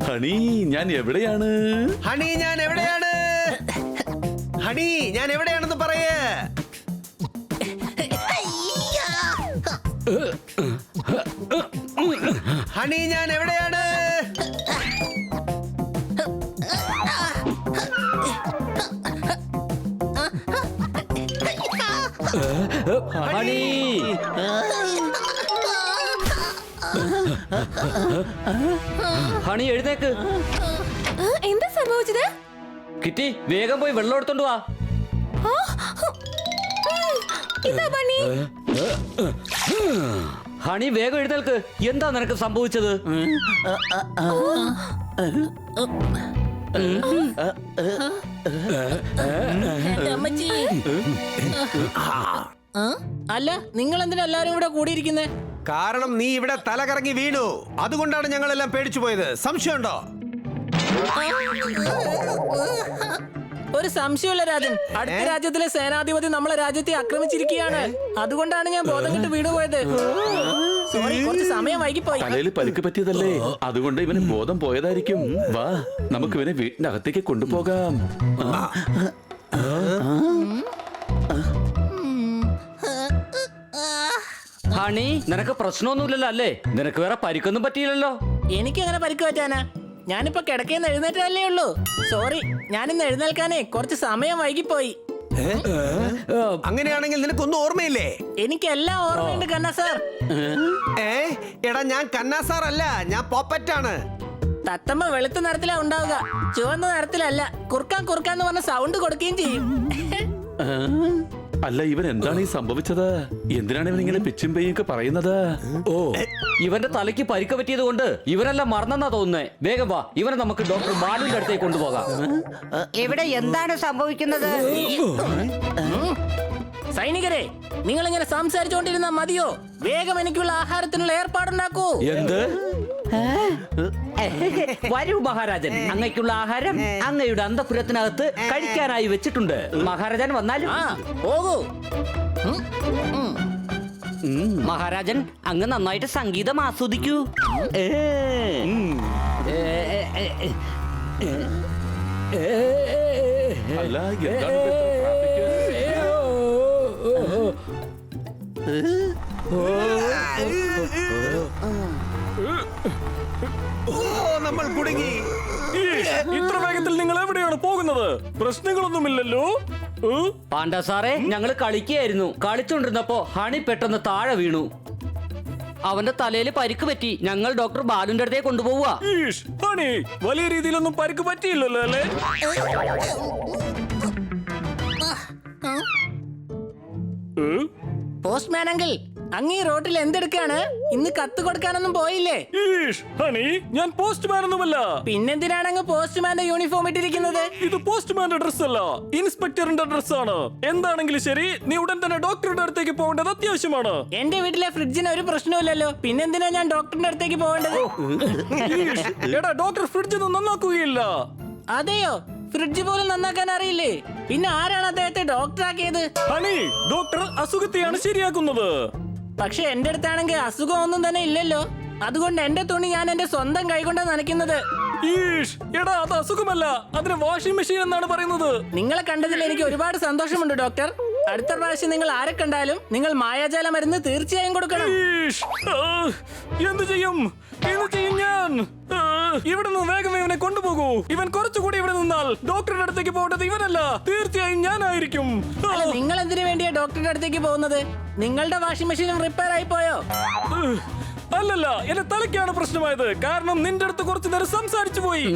Honey ഞാൻ എവിടെയാണ്? Honey ഞാൻ എവിടെയാണ്? ഹണി ഞാൻ എവിടെയാണെന്ന് പറയേ. ഹണി ഞാൻ എവിടെയാണ്? ഹണി ഹണി എഴുന്നേക്ക്. എന്താ സംഭവിച്ചത്? കിറ്റി വേഗം പോയി വെള്ളം എടുത്തോണ്ട് വാ. ഇതാ ബണ്ണി. ഹണി വേഗം എഴുന്നേൽക്ക്. എന്താ നിനക്ക് സംഭവിച്ചത്? അല്ല, നിങ്ങൾ എന്തിനാ എല്ലാരും ഇവിടെ കൂടിയിരിക്കുന്നേ? കാരണം നീ ഇവിടെ തല കറങ്ങി വീണു. അതുകൊണ്ടാണ് ഞങ്ങളെല്ലാം പേടിച്ചു പോയത്. സംശയമുണ്ടോ? ഒരു സംശയമില്ല രാജൻ. അടുത്ത രാജ്യത്തിലെ സേനാധിപതി നമ്മളെ രാജ്യത്തെ ആക്രമിച്ചിരിക്കുകയാണ്. അതുകൊണ്ടാണ് ഞാൻ ബോധം കെട്ട് വീണ് പോയത്. സോറി, കുറച്ച് സമയം വൈകിപ്പോയി. തലയിൽ പരിക്ക് പറ്റിയതല്ലേ, അതുകൊണ്ട് ഇവന് ബോധം പോയതായിരിക്കും. വാ, നമുക്ക് ഇവനെ വീടിന്റെ അകത്തേക്ക് കൊണ്ടുപോകാം. ഹണി നിനക്ക് പ്രശ്നമൊന്നുമില്ലല്ലോ അല്ലേ? നിനക്ക് വേറെ പരിക്കൊന്നും പറ്റിയില്ലല്ലോ? എനിക്ക് അങ്ങനെ പരിക്ക് പറ്റാനാ? ഞാനിപ്പോ കിടക്കേന്ന് എഴുന്നേറ്റല്ലേ ഉള്ളൂ. സോറി, ഞാനിന്ന് എഴുന്നേൽക്കാനേ കുറച്ച് സമയം വൈകിപ്പോയി. അങ്ങനെയാണെങ്കിൽ നിനക്കൊന്നും ഓർമ്മയില്ലേ? എനിക്കെല്ലാം ഓർമ്മയുണ്ട് കണ്ണ സാർ. എടാ ഞാൻ കന്നാ സാർ അല്ല, ഞാൻ പോപ്പറ്റാണ്. തത്തമ്മ വെളുത്ത നിറത്തിലാ ഉണ്ടാവുക, ചുവന്ന നിറത്തിലല്ല. കുറുക്കാൻ കുറുക്കാന്ന് പറഞ്ഞ സൗണ്ട് കൊടുക്കുകയും ചെയ്യും. അല്ല, ഇവൻ എന്താണ് ഈ സംഭവിച്ചത്? എന്തിനാണ് ഇവൻ ഇങ്ങനെ പിച്ചും പെയ്യൊക്കെ പറയുന്നത്? ഓ, ഇവന്റെ തലയ്ക്ക് പരിക്ക് പറ്റിയത് കൊണ്ട് ഇവനെല്ലാം മറന്നെന്നാ തോന്നുന്നേ. വേഗം വാ, ഇവനെ നമുക്ക് ഡോക്ടർ ബാലുവിന്റെ അടുത്തേക്ക് കൊണ്ടുപോകാം. ഇവിടെ എന്താണ് സംഭവിക്കുന്നത്? സൈനികരെ, നിങ്ങൾ ഇങ്ങനെ സംസാരിച്ചോണ്ടിരുന്നാ മതിയോ? വേഗം എനിക്കുള്ള ആഹാരത്തിനുള്ള ഏർപ്പാടുണ്ടാക്കൂ. എന്ത്? വരൂ മഹാരാജൻ, അങ്ങയ്ക്കുള്ള ആഹാരം അങ്ങയുടെ അന്തപുരത്തിനകത്ത് കഴിക്കാനായി വെച്ചിട്ടുണ്ട്. മഹാരാജൻ വന്നാലും പോകൂ. മഹാരാജൻ അങ്ങ് നന്നായിട്ട് സംഗീതം ആസ്വദിക്കൂ. അല്ല, എന്താണ് നമ്മൾ കുടുങ്ങി. ഇത്ര വേഗത്തിൽ നിങ്ങൾ എവിടെയാണ് പോകുന്നത്? പ്രശ്നങ്ങളൊന്നുമില്ലല്ലോ? പാണ്ഡ സാറേ, ഞങ്ങള് കളിക്കുകയായിരുന്നു. കളിച്ചോണ്ടിരുന്നപ്പോ ഹണി പെട്ടെന്ന് താഴെ വീണു. അവന്റെ തലയിൽ പരിക്ക് പറ്റി. ഞങ്ങൾ ഡോക്ടർ ബാലുവിന്റെ അടുത്തേക്ക് കൊണ്ടുപോവുക. ഹണി, വലിയ രീതിയിലൊന്നും പരിക്ക് പറ്റിയില്ലല്ലോ അല്ലേ? പോസ്റ്റ്മാൻ അങ്കിൾ, അങ്ങ് ഈ റോട്ടിൽ എന്തെടുക്കാണ്? ഇന്ന് കത്ത് കൊടുക്കാനൊന്നും പോയില്ലേ? ഹണി, ഞാൻ പോസ്റ്റ്മാൻ ഒന്നുമല്ല. പിന്നെന്തിനാണ് അങ്ങ് പോസ്റ്റ്മാന്റെ യൂണിഫോം ഇട്ടിരിക്കുന്നത്? ഇത് പോസ്റ്റ്മാന്റെ ഡ്രസ് അല്ല, ഇൻസ്പെക്ടറിന്റെ ഡ്രസ് ആണ്. എന്താണെങ്കിലും ശരി, നീ ഉടൻ തന്നെ ഡോക്ടറുടെ അടുത്തേക്ക് പോകേണ്ടത് അത്യാവശ്യമാണ്. എന്റെ വീട്ടിലെ ഫ്രിഡ്ജിന് ഒരു പ്രശ്നമില്ലല്ലോ, പിന്നെന്തിനാ ഞാൻ ഡോക്ടറിന്റെ അടുത്തേക്ക് പോകേണ്ടത്? എടാ, ഡോക്ടർ ഫ്രിഡ്ജ് നന്നാക്കുകയില്ല. അതെയോ? ഫ്രിഡ്ജ് പോലും നന്നാക്കാൻ അറിയില്ലേ? പിന്നെ ആരാണ് അദ്ദേഹത്തെ ഡോക്ടറാക്കിയത്? Honey, doctor അസുഖത്തെയാണ് ശരിയാക്കുന്നത്. പക്ഷെ എന്റെ അടുത്താണെങ്കിൽ അസുഖമൊന്നും തന്നെ ഇല്ലല്ലോ. അതുകൊണ്ട് എന്റെ തുണി ഞാൻ എന്റെ സ്വന്തം കൈകൊണ്ടാണ് നനയ്ക്കുന്നത്. എടാ, അത് അസുഖമല്ല, അതിന് വാഷിംഗ് മെഷീൻ എന്നാണ് പറയുന്നത്. നിങ്ങളെ കണ്ടതിൽ എനിക്ക് ഒരുപാട് സന്തോഷമുണ്ട് ഡോക്ടർ. അടുത്ത പ്രാവശ്യം നിങ്ങൾ ആരെ കണ്ടാലും നിങ്ങൾ മായാജാല മരുന്ന് തീർച്ചയായും കൊടുക്കണം. എന്ത് ചെയ്യും ഞാൻ? ഇവിടെ നിന്ന് വേഗം ഇവനെ കൊണ്ടുപോകൂ. ഇവൻ കുറച്ചുകൂടി ഇവിടെ നിന്നാൽ ഡോക്ടറുടെ അടുത്തേക്ക് പോകേണ്ടത് ഇവനല്ല, തീർച്ചയായും ഞാനായിരിക്കും. നിങ്ങൾ എന്തിനു വേണ്ടിയാ ഡോക്ടറുടെ അടുത്തേക്ക് പോകുന്നത്? നിങ്ങളുടെ വാഷിംഗ് മെഷീനും റിപ്പയർ ആയി പോയോ? അല്ലല്ല, എന്റെ തലയ്ക്കാണ് പ്രശ്നമായത്. കാരണം നിന്റെ അടുത്ത് കുറച്ചു നേരം സംസാരിച്ചു പോയി.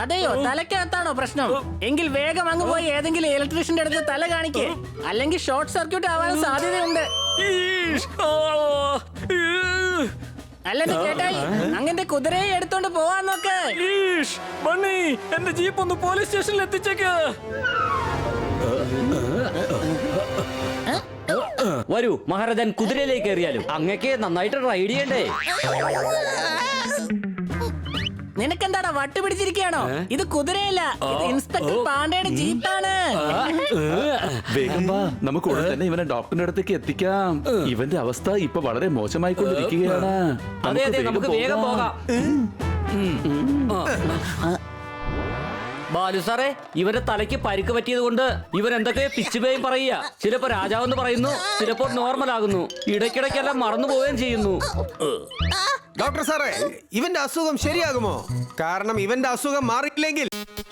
അതെയോ? തലക്കകത്താണോ പ്രശ്നം? എങ്കിൽ വേഗം അങ്ങ് പോയി ഏതെങ്കിലും ഇലക്ട്രീഷ്യന്റെ അടുത്ത് തല കാണിക്കേ, അല്ലെങ്കിൽ ഷോർട്ട് സർക്യൂട്ട് ആവാൻ സാധ്യതയുണ്ട്. അല്ലെന്ന് കേട്ടായി, അങ്ങന്റെ കുതിരയെ എടുത്തോണ്ട് പോവാൻ നോക്ക്. ബണ്ണി, എന്റെ ജീപ്പ് ഒന്ന് പോലീസ് സ്റ്റേഷനിൽ എത്തിച്ചേക്ക്. വരൂ മഹാരാജൻ, കുതിരയിലേക്ക് കയറിയാലും. അങ്ങക്ക് നന്നായിട്ട് റൈഡ് ചെയ്യണ്ടേ? നിനക്കെന്താടാ വട്ട് പിടിച്ചിരിക്കുകയാണോ? ഇത് കുതിരയല്ല, ഇത് ഇൻസ്പെക്ടർ പാണ്ഡെയുടെ ജീപ്പാണ്. വേഗം വാ, നമുക്ക് ഉടൻ തന്നെ ഇവനെ ഡോക്ടറിന്റെ അടുത്തേക്ക് എത്തിക്കാം. ഇവന്റെ അവസ്ഥ ഇപ്പൊ വളരെ മോശമായിക്കൊണ്ടിരിക്കുകയാണ്. അതെ നമുക്ക് വേഗം പോകാം. ബാലു സാറേ, ഇവന്റെ തലയ്ക്ക് പരിക്ക് പറ്റിയത് കൊണ്ട് ഇവൻ എന്തൊക്കെയോ പിച്ചുപേയും പറയുക. ചിലപ്പോ രാജാവെന്ന് പറയുന്നു, ചിലപ്പോൾ നോർമൽ ആകുന്നു, ഇടയ്ക്കിടയ്ക്കെല്ലാം മറന്നു പോവുകയും ചെയ്യുന്നു. ഡോക്ടർ സാറേ, ഇവന്റെ അസുഖം ശരിയാകുമോ? കാരണം ഇവന്റെ അസുഖം മാറിയില്ലെങ്കിൽ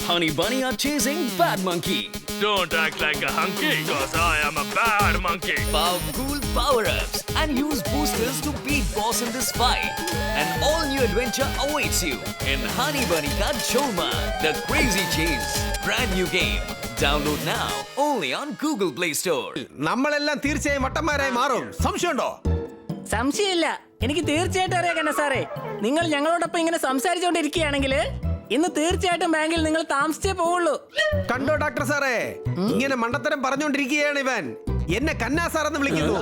Honey Bunny are chasing Bad Monkey. Don't act like a hunky, cause I am a bad monkey. Powerful power-ups and use boosters to beat boss in this fight. An all-new adventure awaits you in Honey Bunny Ka Choma, The Crazy Chase. Brand new game. Download now only on Google Play Store. നമ്മളെല്ലാം തീർച്ചയായും വട്ടന്മാരായി മാറും. സംശയമുണ്ടോ? സംശയമില്ല, എനിക്ക് തീർച്ചയായിട്ടും അറിയാം കണ്ണ സാറേ. നിങ്ങൾ ഞങ്ങളോടൊപ്പം ഇങ്ങനെ സംസാരിച്ചുകൊണ്ടിരിക്കുകയാണെങ്കിൽ ഇന്ന് തീർച്ചയായിട്ടും ബാങ്കിൽ നിങ്ങൾ താമസിച്ചേ പോവുള്ളൂ. കണ്ടോ ഡോക്ടർ സാറേ, ഇങ്ങനെ മണ്ടത്തരം പറഞ്ഞുകൊണ്ടിരിക്കുകയാണ് ഇവൻ. എന്നെ കന്നാ സാർ എന്ന് വിളിക്കുന്നു.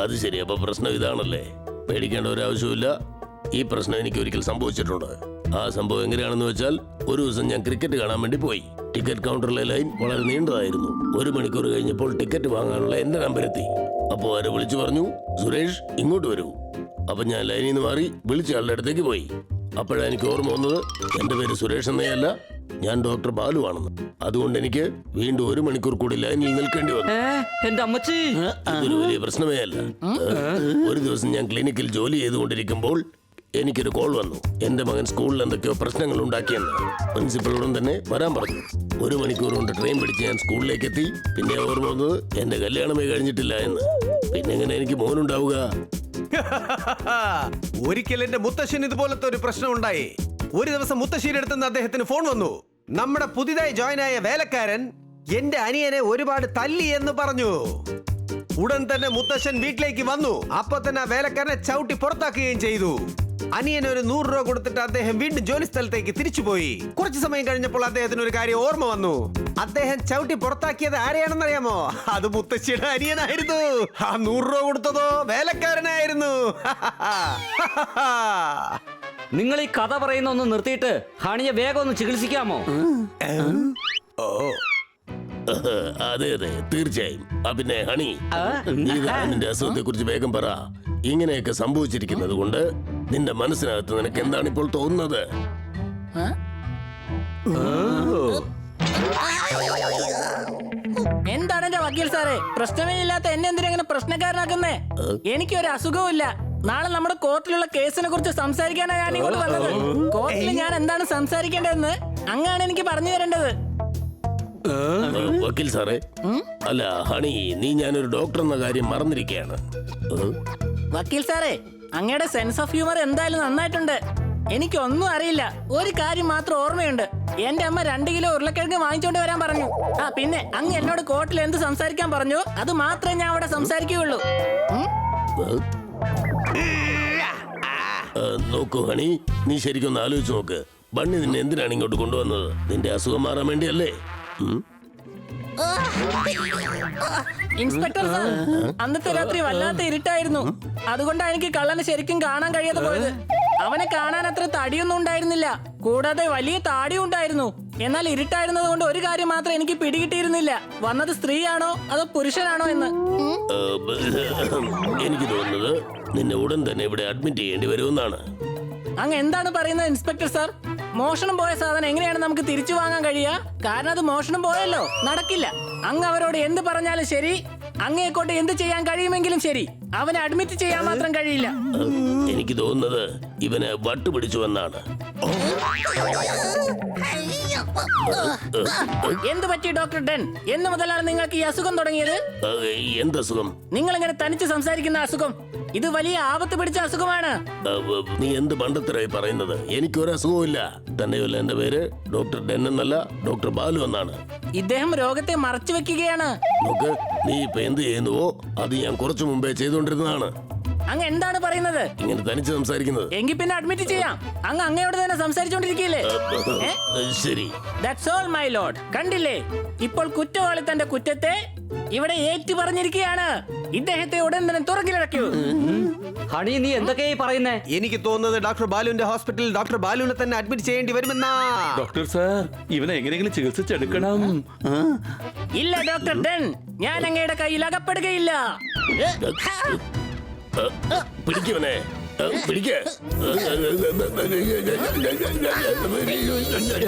അത് ശരി. അപ്പൊ പ്രശ്നം ഇതാണല്ലേ? പേടിക്കേണ്ട ഒരു ആവശ്യമില്ല. ഈ പ്രശ്നം എനിക്ക് ഒരിക്കൽ സംഭവിച്ചിട്ടുണ്ട്. ആ സംഭവം എങ്ങനെയാണെന്ന് വെച്ചാൽ, ഒരു ദിവസം ഞാൻ ക്രിക്കറ്റ് കാണാൻ വേണ്ടി പോയി. ടിക്കറ്റ് കൗണ്ടറിലെ ലൈൻ വളരെ നീണ്ടതായിരുന്നു. 1 മണിക്കൂർ കഴിഞ്ഞപ്പോൾ ടിക്കറ്റ് വാങ്ങാനുള്ള എന്റെ നമ്പർ എത്തി. അപ്പോൾ അവരെ വിളിച്ചു പറഞ്ഞു, സുരേഷ് ഇങ്ങോട്ട് വരൂ. അപ്പൊ ഞാൻ ലൈനിൽ നിന്ന് മാറി വിളിച്ച ആളുടെ അടുത്തേക്ക് പോയി. അപ്പോഴാണ് എനിക്ക് ഓർമ്മ വന്നത്, എന്റെ പേര് സുരേഷ് എന്നേ അല്ല, ഞാൻ ഡോക്ടർ ബാലു ആണെന്ന്. അതുകൊണ്ട് എനിക്ക് വീണ്ടും 1 മണിക്കൂർ കൂടി ലൈനിൽ നിൽക്കേണ്ടി വന്നു. എന്റെ അമ്മച്ചി, ഇതൊരു വലിയ പ്രശ്നമേ അല്ല. ഒരു ദിവസം ഞാൻ ക്ലിനിക്കിൽ ജോലി ചെയ്തുകൊണ്ടിരിക്കുമ്പോൾ എനിക്കൊരു കോൾ വന്നു. എന്റെ മകൻ സ്കൂളിൽ എന്തൊക്കെയോ പ്രശ്നങ്ങൾ ഉണ്ടാക്കിയെന്ന്. പ്രിൻസിപ്പളോടും തന്നെ വരാൻ പറഞ്ഞു. 1 മണിക്കൂർ കൊണ്ട് ട്രെയിൻ പിടിച്ച് ഞാൻ സ്കൂളിലേക്ക് എത്തി. പിന്നെ ഓർമ്മ വന്നത് എന്റെ കല്യാണമേ കഴിഞ്ഞിട്ടില്ല എന്ന്. പിന്നെ എങ്ങനെ എനിക്ക് മോനുണ്ടാവുക? ഒരിക്കൽ എന്റെ മുത്തശ്ശൻ ഇതുപോലത്തെ ഒരു പ്രശ്നം ഉണ്ടായി. ഒരു ദിവസം മുത്തശ്ശിയുടെ അടുത്ത് അദ്ദേഹത്തിന് ഫോൺ വന്നു. നമ്മുടെ പുതിയതായി ജോയിൻ ആയ വേലക്കാരൻ എന്റെ അനിയനെ ഒരുപാട് തല്ലി എന്ന് പറഞ്ഞു. ഉടൻ തന്നെ മുത്തശ്ശൻ വീട്ടിലേക്ക് വന്നു. അപ്പൊ തന്നെ ആ വേലക്കാരനെ ചവിട്ടി പുറത്താക്കുകയും ചെയ്തു. അനിയന് ഒരു 100 രൂപ കൊടുത്തിട്ട് അദ്ദേഹം വീണ്ടും ജോലി സ്ഥലത്തേക്ക് തിരിച്ചുപോയി. കുറച്ചു സമയം കഴിഞ്ഞപ്പോൾ അദ്ദേഹത്തിന് ഒരു കാര്യം ഓർമ്മ വന്നു. അദ്ദേഹം ചവിട്ടി പുറത്താക്കിയത് ആരെയാണെന്നറിയാമോ? അത് മുത്തശ്ശിയുടെ അനിയനായിരുന്നു. ആ 100 രൂപ കൊടുത്തതോ വേലക്കാരനായിരുന്നു. നിങ്ങൾ ഈ കഥ പറയുന്ന ഒന്ന് നിർത്തിയിട്ട് ഹണിയെ വേഗം ഒന്ന് ചികിത്സിക്കാമോ? അതെ അതെ, തീർച്ചയായും. പിന്നെ ഹണി, നീ നിന്റെ അസുഖത്തെ കുറിച്ച് വേഗം പറ. ഇങ്ങനെയൊക്കെ സംഭവിച്ചിരിക്കുന്നത് കൊണ്ട് നിന്റെ മനസ്സിനകത്ത് നിനക്ക് എന്താണ് ഇപ്പോൾ തോന്നുന്നത്? എന്താണ് എന്റെ വക്കീൽ സാറേ, പ്രശ്നമേ ഇല്ലാത്ത എന്നെ എന്തിനാ ഇങ്ങനെ പ്രശ്നക്കാരനാക്കുന്നേ? എനിക്കൊരു അസുഖവും ഇല്ല. നാളെ നമ്മുടെ കോർട്ടിലുള്ള കേസിനെ കുറിച്ച് സംസാരിക്കാനാണ് ഞാൻ ഇങ്ങോട്ട് വന്നത്. കോർട്ടിൽ ഞാൻ എന്താണ് സംസാരിക്കേണ്ടതെന്ന് അങ്ങാണ് എനിക്ക് പറഞ്ഞു തരേണ്ടത്. വക്കീൽ സാറേ, അല്ല ഹണി, നീ ഞാനൊരു ഡോക്ടർ എന്ന കാര്യം മറന്നിരിക്കുകയാണ്. വക്കീൽ സാറേ, അങ്ങയുടെ സെൻസ് ഓഫ് ഹ്യൂമർ എന്തായാലും നന്നായിട്ടുണ്ട്. എനിക്കൊന്നും അറിയില്ല. ഒരു കാര്യം മാത്രം ഓർമ്മയുണ്ട്. എന്റെ അമ്മ 2 കിലോ ഉരുളക്കിഴങ്ങ് വാങ്ങിച്ചോണ്ട് വരാൻ പറഞ്ഞു. പിന്നെ അങ്ങ് എന്നോട് കോർട്ടിൽ എന്ത് സംസാരിക്കാൻ പറഞ്ഞു അത് മാത്രമേ ഞാൻ അവിടെ സംസാരിക്കുകയുള്ളൂ. നോക്കൂ ഹണി, നീ ശരിക്കൊന്ന് ആലോചിച്ച് നോക്ക്. ബണ്ണി നിന്നെ എന്തിനാണ് ഇങ്ങോട്ട് കൊണ്ടുവന്നത്? നിന്റെ അസുഖം മാറാൻ വേണ്ടിയല്ലേ? ഇൻസ്പെക്ടർ സാർ, അന്നത്തെ രാത്രി വല്ലാത്ത ഇരുട്ടായിരുന്നു. അതുകൊണ്ടാണ് എനിക്ക് കള്ളനെ ശരിക്കും കാണാൻ കഴിയാതെ പോയത്. അവനെ കാണാൻ അത്ര തടിയൊന്നും ഉണ്ടായിരുന്നില്ല, കൂടാതെ വലിയ താടിയും ഉണ്ടായിരുന്നു. എന്നാൽ ഇരുട്ടായിരുന്നത് കൊണ്ട് ഒരു കാര്യം മാത്രം എനിക്ക് പിടികിട്ടിയിരുന്നില്ല, വന്നത് സ്ത്രീയാണോ അതോ പുരുഷനാണോ എന്ന്. എനിക്ക് തോന്നുന്നത് നിന്നെ ഉടൻ തന്നെ ഇവിടെ അഡ്മിറ്റ് ചെയ്യേണ്ടി വരുമെന്നാണ്. അങ്ങ് എന്താണ് പറയുന്നത് ഇൻസ്പെക്ടർ സാർ? മോഷണം പോയ സാധനം എങ്ങനെയാണ് നമുക്ക് തിരിച്ചു വാങ്ങാൻ കഴിയുക? കാരണം അത് മോഷണം പോയല്ലോ, നടക്കില്ല. അങ്ങ് അവരോട് എന്ത് പറഞ്ഞാലും ശരി, അങ്ങേക്കോട്ട് എന്ത് ചെയ്യാൻ കഴിയുമെങ്കിലും ശരി, അവനെ അഡ്മിറ്റ് ചെയ്യാൻ മാത്രം കഴിയില്ല. എനിക്ക് തോന്നുന്നത് ഇവന് വട്ട് പിടിച്ചുവെന്നാണ്. എന്ത് പറ്റി ഡോക്ടർ ഡെൻ? എന്ന് മുതലാണ് നിങ്ങൾക്ക് ഈ അസുഖം തുടങ്ങിയത്? എന്തസുഖം? നിങ്ങൾ ഇങ്ങനെ തനിച്ച് സംസാരിക്കുന്ന അസുഖം. ഇത് വലിയ ആപത്ത് പിടിച്ച അസുഖമാണ്. നീ എന്ത് പണ്ടത്തരായി പറയുന്നത്? എനിക്കൊരു അസുഖവുമില്ല. തന്നെയല്ല, എന്റെ പേര് ഡോക്ടർ ഡെൻ എന്നല്ല, ഡോക്ടർ ബാലു എന്നാണ്. ഇദ്ദേഹം രോഗത്തെ മറച്ചു വെക്കുകയാണ്. നോക്ക്, നീ ഇപ്പൊ എന്ത് ചെയ്യുന്നുവോ അത് ഞാൻ കുറച്ചു മുമ്പേ ചെയ്തുകൊണ്ടിരുന്നതാണ്. അങ്ങ് എന്താണ് പറയുന്നത്? ഇങ്ങനെ തനിച്ച് സംസാരിക്കുന്നത്. എങ്കിൽ പിന്നെ അഡ്മിറ്റ് ചെയ്യാം. അങ്ങ് അങ്ങയോട് തന്നെ സംസാരിച്ചോണ്ടിരിക്കില്ലേ? ശരി. That's all my Lord. കണ്ടില്ലേ, ഇപ്പോൾ കുറ്റവാളി തന്റെ കുറ്റത്തെ ഇവിടെ ഏറ്റു പറഞ്ഞിരിക്കുകയാണ്. ഇദ്ദേഹത്തെ ഉടൻ തന്നെ തുറക്കിലിറക്കൂ. ഹണി നീ എന്തൊക്കെയായി പറയുന്നേ? എനിക്ക് തോന്നുന്നത് ഡോക്ടർ ബാലുവിന്റെ ഹോസ്പിറ്റലിൽ ഡോക്ടർ ബാലുവിനെ തന്നെ അഡ്മിറ്റ് ചെയ്യേണ്ടി വരുമെന്നാ. ഡോക്ടർ സാർ, ഇവനെ എങ്ങനെയെങ്കിലും ചികിത്സിച്ചെടുക്കണം. ഇല്ല ഡോക്ടർ ഡെൻ, ഞാൻ അങ്ങയുടെ കയ്യിൽ അകപ്പെടുകയില്ല. പിടിക്കവനെ പിടിക്ക.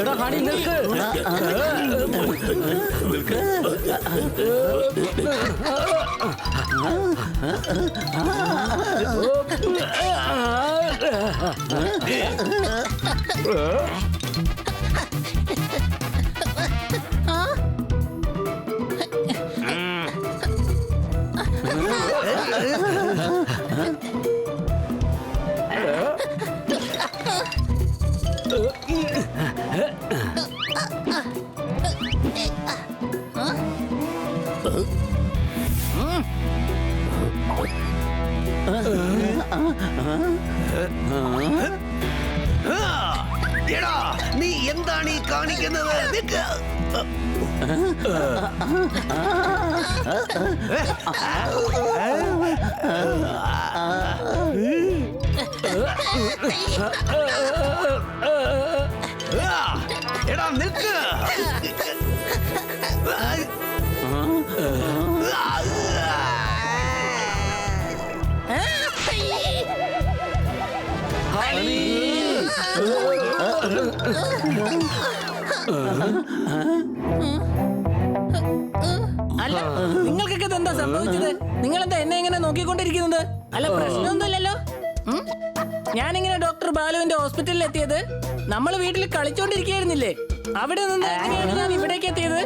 എടാ ഹണി നിൽക്ക്. എടാ നീ എന്താണ് ഈ കാണിക്കുന്നത്? നിക്ക്. എടാ നിൽക്ക്. അല്ല, നിങ്ങൾക്കൊക്കെ എന്താ സംഭവിച്ചത്? നിങ്ങൾ എന്താ എന്നെ ഇങ്ങനെ നോക്കിക്കൊണ്ടിരിക്കുന്നത്? അല്ല, പ്രശ്നമൊന്നുമില്ലല്ലോ. ഞാനിങ്ങനെ ഡോക്ടർ ബാലുവിന്റെ ഹോസ്പിറ്റലിൽ എത്തിയത് നമ്മൾ വീട്ടിൽ കളിച്ചോണ്ടിരിക്കുകയായിരുന്നില്ലേ? അവിടെ നിന്ന് എങ്ങനെയാണ് ഞാൻ ഇവിടേക്ക് എത്തിയത്?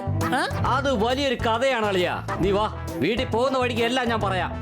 അത് വലിയൊരു കഥയാണ് അളിയാ. നീ വാ, വീട്ടിൽ പോകുന്ന വഴിക്ക് എല്ലാം ഞാൻ പറയാം.